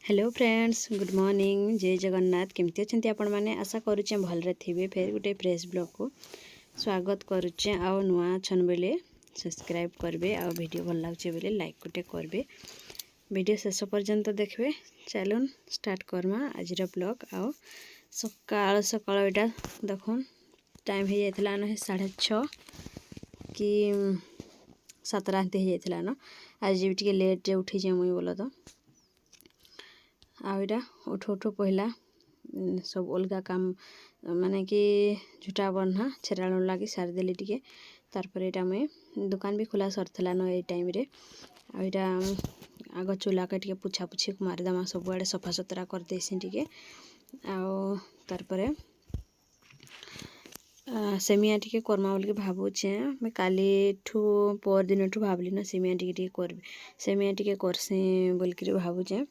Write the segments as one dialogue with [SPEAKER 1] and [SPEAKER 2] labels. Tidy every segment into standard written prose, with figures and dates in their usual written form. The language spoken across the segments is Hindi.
[SPEAKER 1] Hello friends, good morning. जय जगन्नाथ। केमती अच्छे आपण मैंने आशा करुचे भलरे थे। फिर गोटे फ्रेश ब्लॉग को स्वागत करुचे। आउ नुआ छन बेले सब्सक्राइब करबे, आ वीडियो भल लागुचे बेले लाइक गोटे करबे। वीडियो शेष पर्यंत देखबे। चलून स्टार्ट करमा आज ब्लॉग। आउ सकाळ सकाळ एटा देखुन टाइम हो जाता न 6:30 कि 7 हो जाता न। आज भी टे लेट उठी मुई बोल तो आईटा उठू उठू पहला सब अलग काम माने कि झुटा बन्हा छेराण लगी सारिदेली टे। तारपर यहाँ मुई दुकान भी खोला सरला न ये टाइम रे। आईटा आग चूल्हा के टे पुछा पुछी मारिदेमा सब आड़े सफा सुतरा करदेसी टे। तारपर सेमिया टे करमा बोल भावुचे। मैं काली ठू पर दिन ठू भावली न सेमिया टे कर सेमिया टे करसी बोल भावुचे।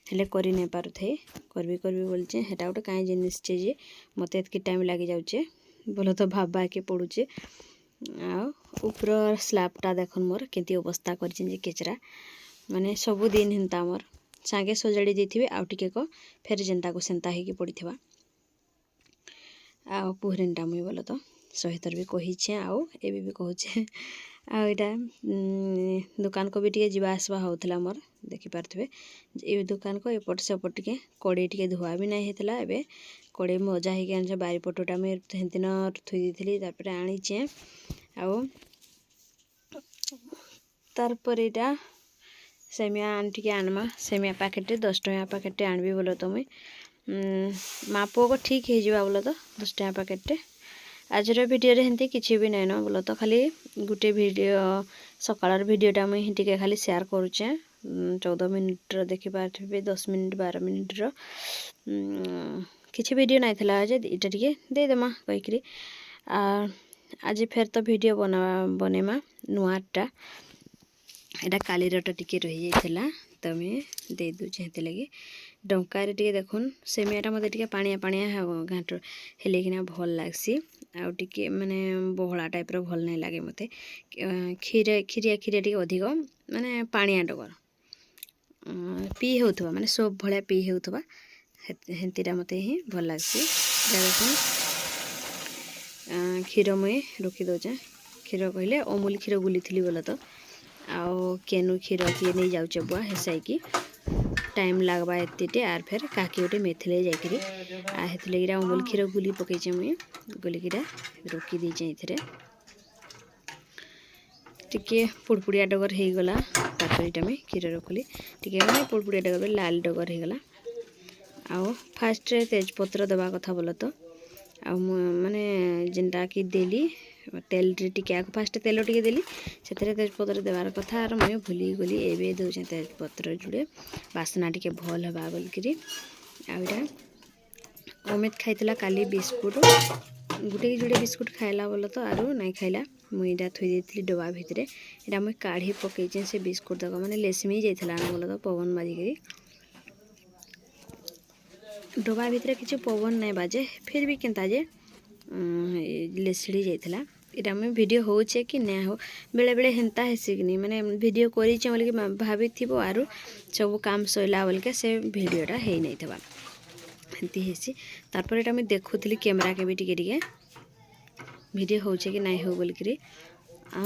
[SPEAKER 1] हेले करी नहीं पार थे करबी बोलचे। हेटा गोटे कहीं जिनिस जे मत एतकी टाइम लगी जाऊे बोल तो भाबा के पड़ुचे। आपर स्लाबटा देखन मोर केती अवस्था कर केचरा माने सबुदिन हेन्ता मोर सांगे सजाड़ी देथिबे आउ टिके को फेर जेन्ता को सेन्ता होगी पड़ीथिबा। आउ पुहरीनटा मुई बोल तो सहितर भी कहीचे आउ एबे भी कहूचे। आईटा दुकान को भी टे जावा आसवा होता मोर देखी पारे। ये दुकान को एपट सेपट टे कड़े टे धुआ भी नहीं होता। एवं कड़े मजा हो बारीपटा मुझे हेदिन थी दी तार आनीचे। तारपर यहाँ सेमिया टे आनमा सेमिया पैकेट 10 टଙ୍କା पैकेट आनबी बोल तो मुई माप को ठीक हो बोल तो 10 टଙ୍କା पैकेट। आजर वीडियो रे हेंती किसी भी नहीं न बोल तो खाली गोटे वीडियो सकाळर वीडियोटा मुई टे खाली शेयर करुचे। 14 मिनिट देखी पारे 10 मिनिट 12 मिनिट किसी वीडियो नहीं था। आज इटा टे देदेमा कहीकि आज फेर तो वीडियो बनेमा नुआटा यहाँ कालीरटा टे रही जाता तो मुझे दे दूचे हेते लगी डंकार टे देखुन सेमियाटा मत टे पानिया पानिया घाट हेलेकिना भल लगसी। आउ टे माने बहला टाइप भल नहीं लगे मत खीरिया खीरिया टे अधिक माने पानिया डगर पी होथबा माने सब भलिया पी होथबा हेंतीटा मते ही भल लगसी। देखुन क्षीर मुई रखी दौचे। क्षीर कहले अमूल क्षीर गुली बोल तो आउ केनु क्षीर किए नहीं जाऊे बुआ हेसाई टाइम लगवा एते आर फेर काकी गोटे मेथिले जाकि हेती अमूल क्षीर गुली पकईचे मुई गुलिकीटा रखी देचे ये टिके पुड़पुड़िया डगर हो गला। तापर मुझे क्षीर रखली टे मैंने पुड़पुड़िया डगर लाल डगर हो गला। आउ फास्ट तेजपत्र देवा कथा बोल तो आउ माने जेनटा कि देली तेल टे आग फास्ट तेल टे देली से तेजपत्र देवार कथा आर मुझे भूली गली एवं दौचे तेजपत्र जुड़े बासना टे भल हवा बोलिकी। आईटा अमित खाईला काली बिस्कुट गोटे जोड़े बिस्कुट खाइला बोल तो आरु नहीं खाइला मुईटा थी दी डबा भितर यहाँ मुझे काढ़ी पकईचे से बिस्कुट तक मैंने लेसमी जाइला बोल तो पवन बाजिकी डबा भितर किसी पवन नहीं बाजे फिर भी केन्ता जे लेसड़ी जाइला। यहाँ मुझे वीडियो होचे कि ना हो बेले बेले हेन्ता हेसी कि मैंने वीडियो करेचे बोल भाभी आरु सब काम सैला बोल के से वीडियोटा हो नहीं था हेंती हेसी। तारपर यहाँ मुझे देखुली कैमरा के भी टिके वीडियो होचे कि नहीं हो बोलिकी आ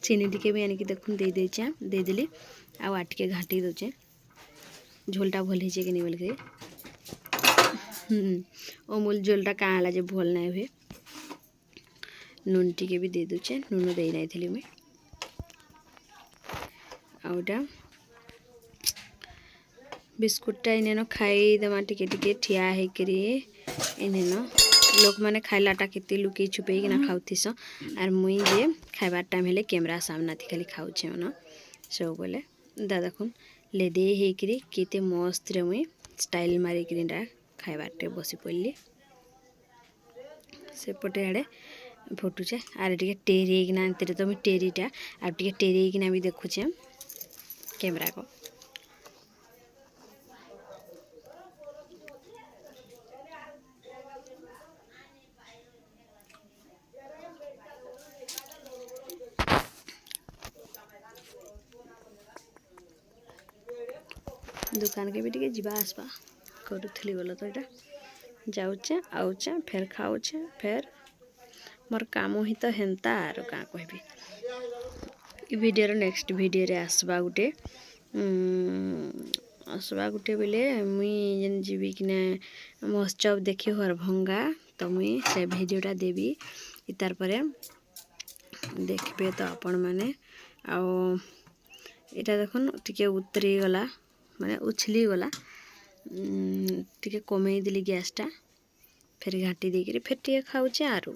[SPEAKER 1] चीनी टिके भी आनिक देखुन दे देदेली आउ आटिके घाटी दौचे झोलटा भल हो कि नहीं बोलिकी। अमूल झोलटा कहाँ जे भल नहीं हुए नून टिके भी दे दूचे नून दे नहीं थी मुई आउटा बिस्कुटा इन खाईदेमा टिके टिके ठिया होकरी इन लोक मैंने खाइलाटा केते लुके छुपे कि खाऊस आर मुई जे खाइबार टाइम हेले कैमरा सामना थी खाली खाऊचे न सब बोले दादा खुन लेदे होकरी केते मस्त रे मुई स्टाइल मारिकी खाइबारटे बसी पड़ली सेपटे आड़े फुटुचे आर टे टेरिना तो मुझे टेरीटा आ टे टेरिना भी देखुचे कैमरा को। दुकान के भी टे जावा आसवा करूली बोल तो यहाँ जाऊचे आउचे फेर खाऊचे फेर मोर काम ही तो हेन्ता आर क्या कहबी वीडियो नेक्स्ट वीडियो रे आसवा गुटे आसवा गुटे बेले मुई जेन जीवी कि महोत्सव देखी हरभंगा तो मुई से वीडियोटा देवी इतार पर देखबे तो आपण मैंने आओ इटा देखुन टिके उतरी गला माने उछली गला टिके कमेई देली गैसटा फिर घाटी देकर फिर टिके खाऊचे आरू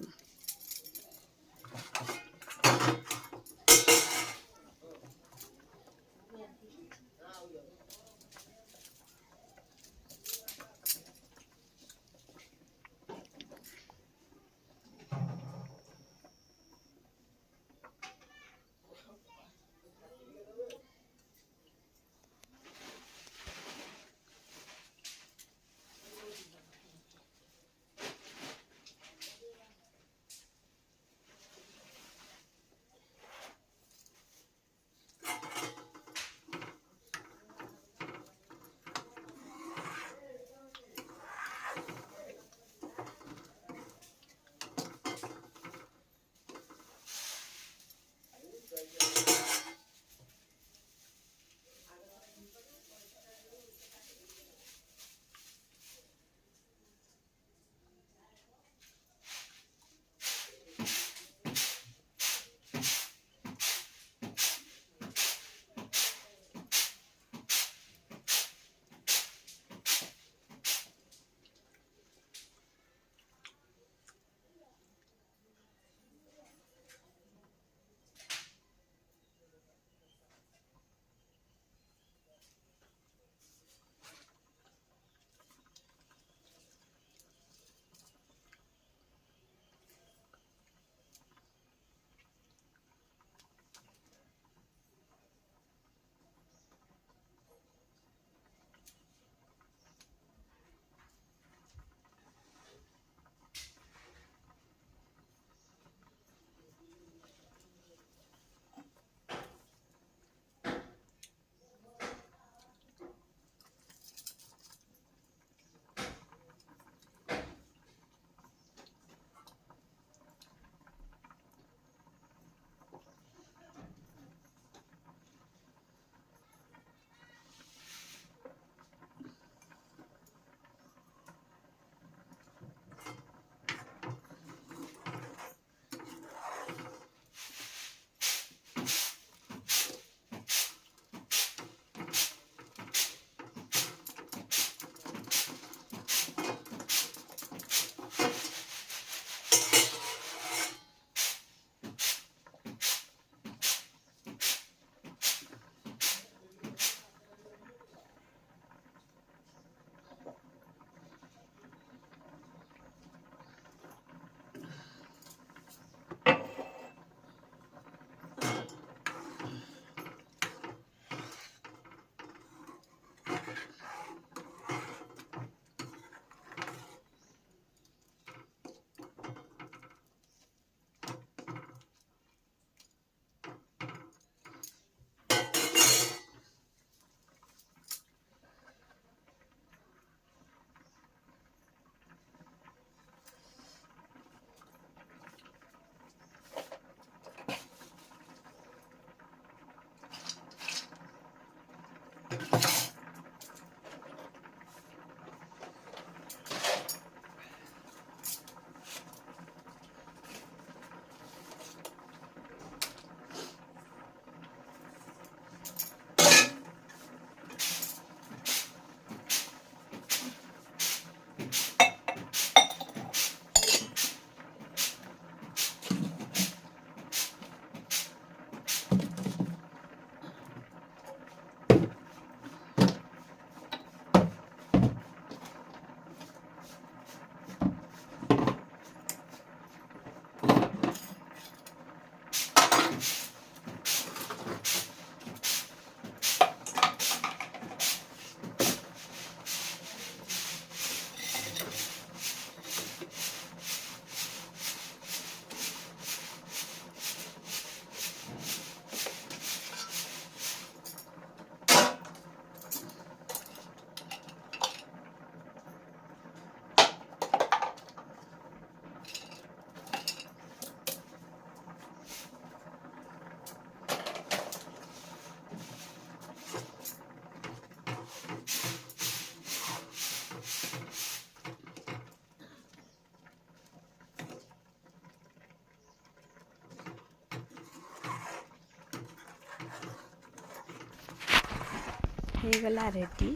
[SPEAKER 1] ହେଇଗଲା ରେଡ଼ି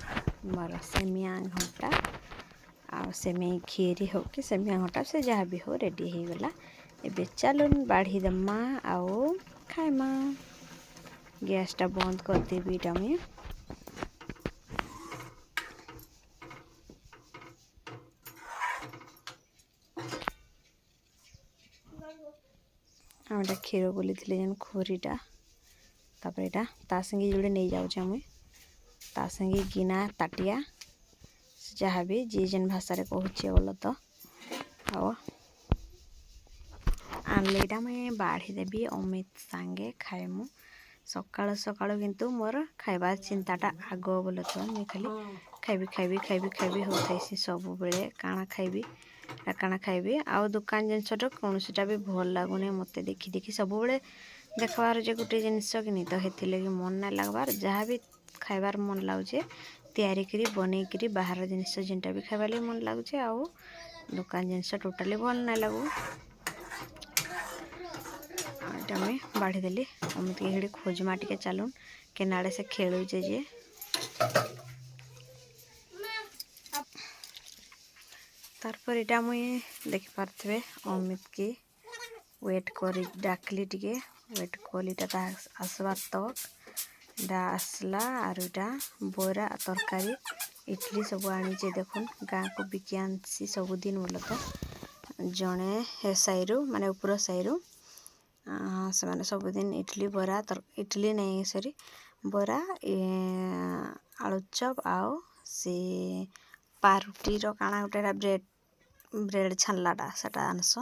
[SPEAKER 1] ମୋର ସେମିଆ ଘଣ୍ଟା ଆଉ ସେମେଇ କ୍ଷୀରି ହଉ कि सेमिया घंटा से जहाँ भी हो रेडी हो गला। एबे चलुन बाढ़ी दमा आओ खाइमा। गैस टा बंद कर देवी इटा में आमटा क्षीर बोली जेन खोरीटा तापर एटा ता संगे जोड़े नहीं जाऊँ आम ता संगे गिना ताटिया जहाँ भी जी जेन भाषा कहूचे बोल तो आमलेटा मुझे बाढ़ी देवी अमित सांगे खाएमु सकाल सकाल किंतु मोर खाइबार चिंताटा आग बोल तो मुझे खाली खाइबी खाइबी खाइबी खाइबी होता सब बेले काଣା खाइबी आउ दुकान जिनसटा कौन सीटा भी भल लगुनि मत देखी देखी सब बेले देखबार जे गोटे जिनस कि नहीं तो हेती लगी मन ना लगबार जहाँ भी खाइबार मन लगुचे तैयारी करी बनै करी बाहर जिनस जिनटा भी खाइबार लगी मन लगुचे आउ दुकान जिनस टोटाली भल ना लगू मैं बाढ़ी देली अमित के खोजमा टिके चलुन केनाड़े से खेलुचे जे तारपर इटा मुई देखि पारथबे अमित की वेट करी डाकली टिके वेट कलीटा ता आसबार तक इटा आसला आर इटा बोरा तरकारी इडली सब आनीचे देखुन गाँ को बिकी आनसी सबुदिन बोल तो जड़े हे साइरु माने ऊपर साइरु से मैंने सबुदिन इडली बोरा इडली नहीं सॉरी बोरा आलुचप आओ से पारुटी रो काना गोटे ब्रेड छानलाटा सेटा आनस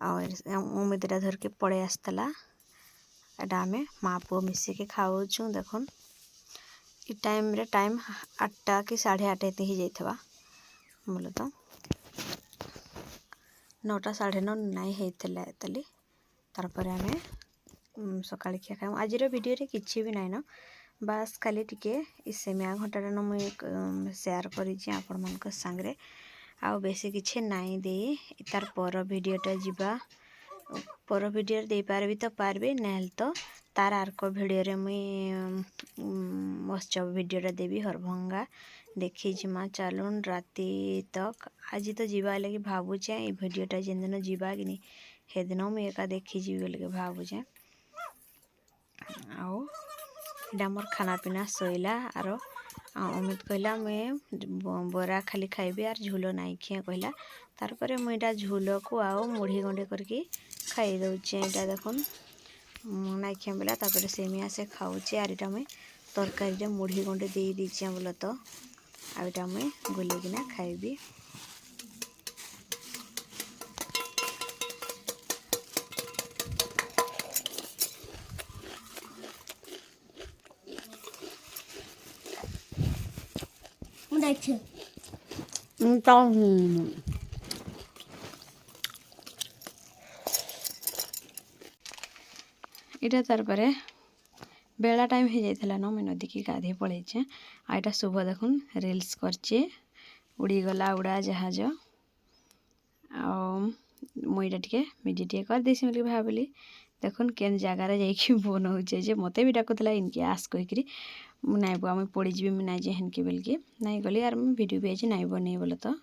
[SPEAKER 1] उमिदटा धरके पड़े आसला एटा आमे माँ पुओ मिसिके खाऊँ देखुन इ टाइम 8टा कि 8:30 एते ही जाइथबा बोले तो 9टा 9:30 नहीं होता एतली तारपर आमे सकाल खिया खाऊँ आज वीडियो रे किछि भी नाइन बास खाली टिके इ सेमिया घंटाटा न मुई शेयर करिछि आपण मानक संगरे आउ बेसी किछि नाई दे तार पर वीडियोटा जिबा पर वीडियो दे पारबी तो पारबी नहल तो तार आर्क वीडियो रे मुई महोत्सव वीडियोटा देवी हरभंगा देखी जिमा चलुन राति तक आज तो जीवा लगी भावुचे ये वीडियोटा जिन दिन जीवा कि नहीं हे दिन मुझे एका देखी जी बोल भावुचे आओ इटा मोर खाना पीना सैला आर अमित कहला मुझे बोरा खाली खाइबी आर झूल नाई खिए कहला तारपर मुझा झूल को आओ मुढ़ी गंडे करके खाई दौचे इटा देखुन नाई खिए बोला तापर सेमिया से खाऊचे आर इटा मुई तरकारी मुढ़ी गंडे दे दीचे बोल तो आटा मुई गोलेकिना खाइबी इटा तारपर बेला टाइम हो जाता न मुई नदी की गाधे पलैचे आईटा शुभ देखुन रिल्स करचे उड़ीगला उड़ा जहाज मुईटा टिके भिडियो टिके कर देसी बोली भाविली देखुन केन जगार जाइकी बनाऊचे जे मते भी डाकुला इनके आस कहीकि नाई बुआ मुई पड़ी जी नाई जे हेनके बेलके नाई गली यार वीडियो भी आज नाई बने बोले तो